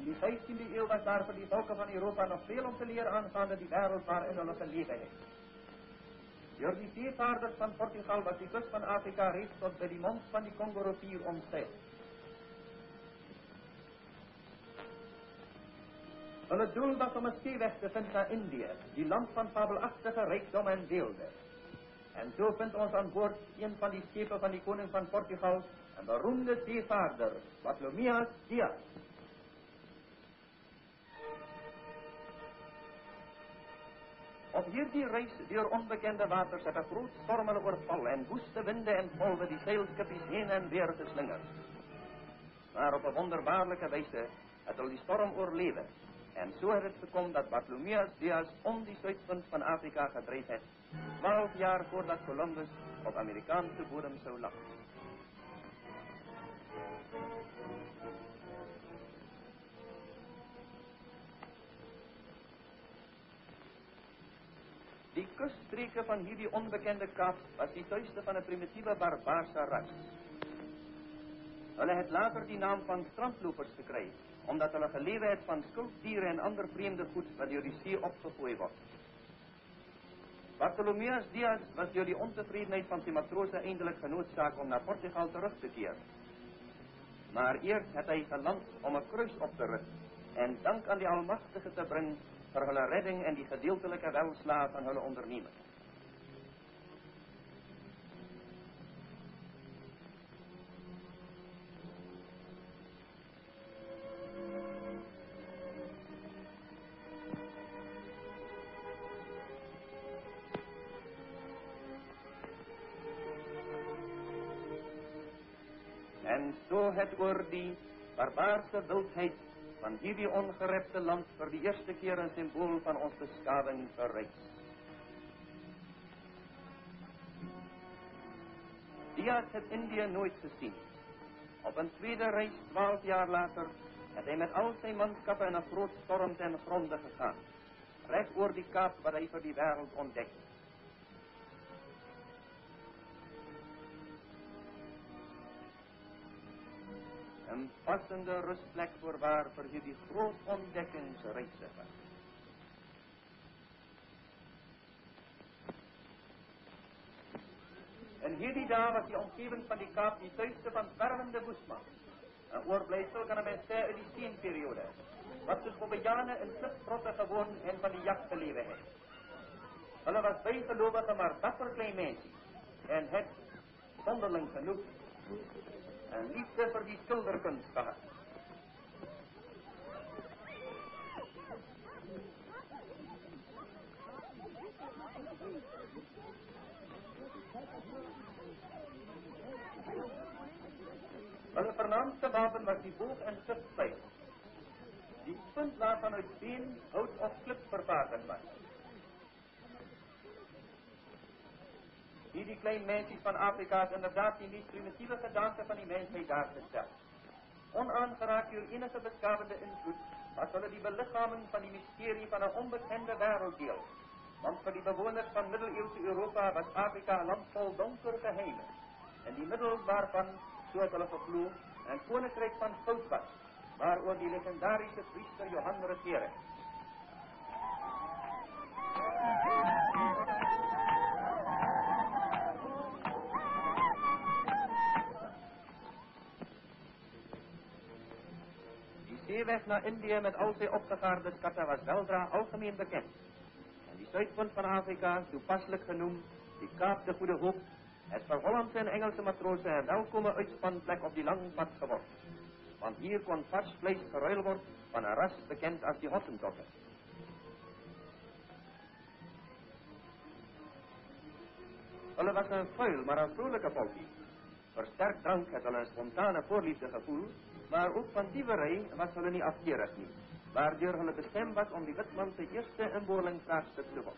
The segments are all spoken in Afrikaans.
En die 15e eeuw was daar voor die volken van Europa nog veel om te leren aangaande die wereld waarin hulle gelewe het. Door die zeevaarders van Portugal was die kust van Afrika reeds tot bij die mond van die Congo-rivier omseild. Hulle doel was om een zeeweg te vinden naar Indië, die land van fabelachtige rijkdom en weelde. En zo vindt ons aan boord een van die schepen van die koning van Portugal, een beroemde zeevaarder, Bartolomeu Diaz. Op hierdie reis door onbekende waters het 'n groot storm hulle oorval en woeste winde en golwe die seilskippies heen en weer geslinger. Maar op 'n wonderbaarlike wyse het hulle die storm oorlewe. En so het dit gekom dat Bartolomeu Diaz om die suidpunt van Afrika gedryf het, 12 jaar voordat Columbus op Amerikaanse bodem sou land. Die kuststreke van hierdie onbekende Kaap was die tuiste van 'n primitiewe barbaarse ras. Hulle het later die naam van strandlopers gekry, omdat hulle gelewe het van skulpdiere en ander vreemde goed wat deur die see opgegooi word. Bartolomeu Diaz was deur die ontevredenheid van sy matrose eindelik genoodsaak om na Portugal terug te keer. Maar eers het hy geland om 'n kruis op te rig en dank aan die Almagtige te bring vir hulle redding en die gedeeltelike welslae van hulle onderneming. En so het oor die barbaarse wildheid van hierdie ongerepte land vir die eerste keer 'n symbool van ons beskawing verryk. Diaz het Indië nooit gesien. Op 'n tweede reis 12 jaar later het hy met al sy manskappe in 'n groot storm ten gronde gegaan, reg oor die Kaap wat hy vir die wêreld ontdek. 'n passende rustplek voorwaar vir hierdie groot ontdekkingsreiziger. In hierdie dae was die omgewing van die Kaap die tuiste van zwervende boesman. 'n oorblyfsel kan 'n mens sê uit die steenperiode, wat soos Bobbejaane in klipgrotte gewoon en van die jag gelewe het. Hulle was bygelowige maar dapper klein mensies en het, sonderling genoeg, 'n liefde vir die skilderkunst gehad. Hulle vernaamste wapen was die boog en skipspyl. Die punt waarvan uit been, hout of klip vervaardig was. Hierdie klein mensies van Afrika is inderdaad die meest primitieve gedaante van die mensheid daargestel. Onaangeraakt door enige beschavende invloed was hulle die belichaming van die mysterie van 'n onbekende werelddeel. Want vir die bewoners van middeleeuwse Europa was Afrika 'n land vol donker geheime. En die middel waarvan, so het hulle geglo, 'n koninkryk van goud was, waaroor die legendarische priester Johan regeer het. Die zeeweg naar Indië met al sy opgegaarde skatte was weldra algemeen bekend. En die suidpunt van Afrika, toepasselijk genoemd, die Kaap de Goede Hoop, het vir Hollandse en Engelse matrose 'n welkome uitspanplek op die lang pad geword. Want hier kon vars vleis geruil word van 'n ras bekend as die Hottentotte. Hulle was 'n vuil maar 'n vrolijke volkie. Vir sterk drank het hulle 'n spontane voorliefde gevoel, maar ook van diewery was hulle nie afkerig nie, waardeur hulle bestem was om die witman se eerste inboorlingsvraagstuk te word.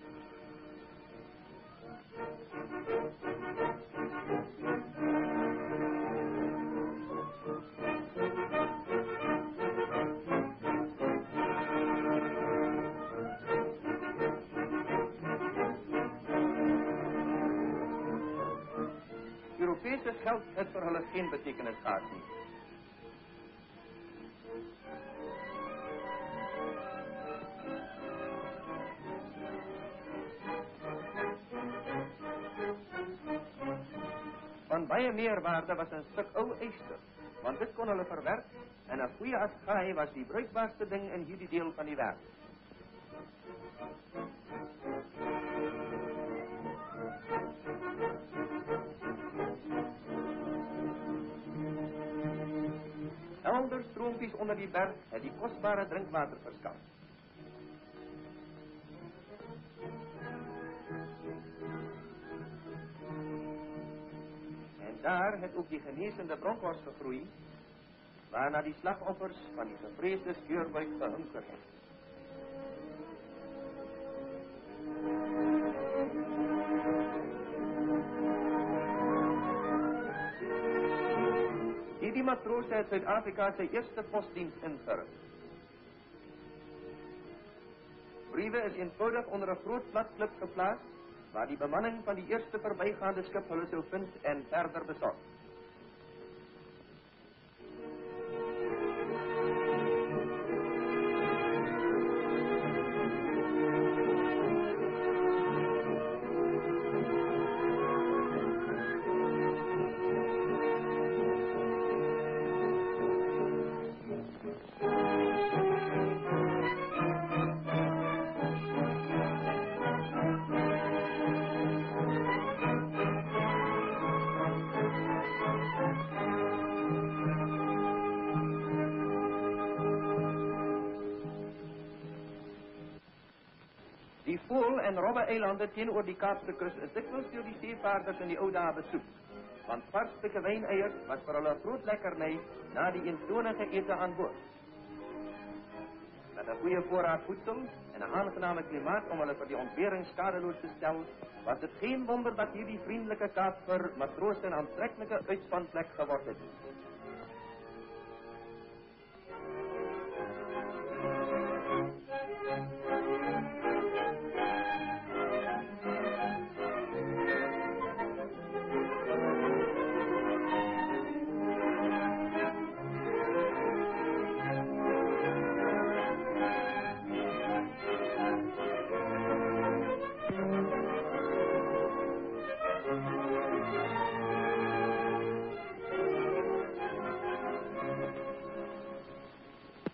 Europese geld het vir hulle geen betekenis gehad nie. baie meerwaarde was 'n stuk ou yster, want dit kon hulle verwerk en 'n goeie asgaai was die bruikbaarste ding in hierdie deel van die wêreld. Helder stroompies onder die berg het die kosbare drinkwater verskaf. En daar het ook die genesende bronkos gegroei, waarna die slagoffers van die gevreesde skeurbuik gehunker het. Die matroos het Suid-Afrika sy eerste posdiens ingerig. Briewe is eenvoudig onder 'n groot platklip geplaas, waar die bemanning van die eerste verbygaande skip hulle sou vind en verder besorg. Die Voël- en Robbe-eilande teenoor die Kaapse kus is dikwels deur die seevaarders in die ou dae besoek, want vars stukke wyneiers was vir hulle 'n groot lekkerny na die eentonige ete aan boord. Met 'n goeie voorraad voedsel en 'n aangename klimaat om hulle vir die ontbering skadeloos te stel, was dit geen wonder dat hierdie vriendelike Kaap vir matrose 'n aantreklike uitspanplek geword het.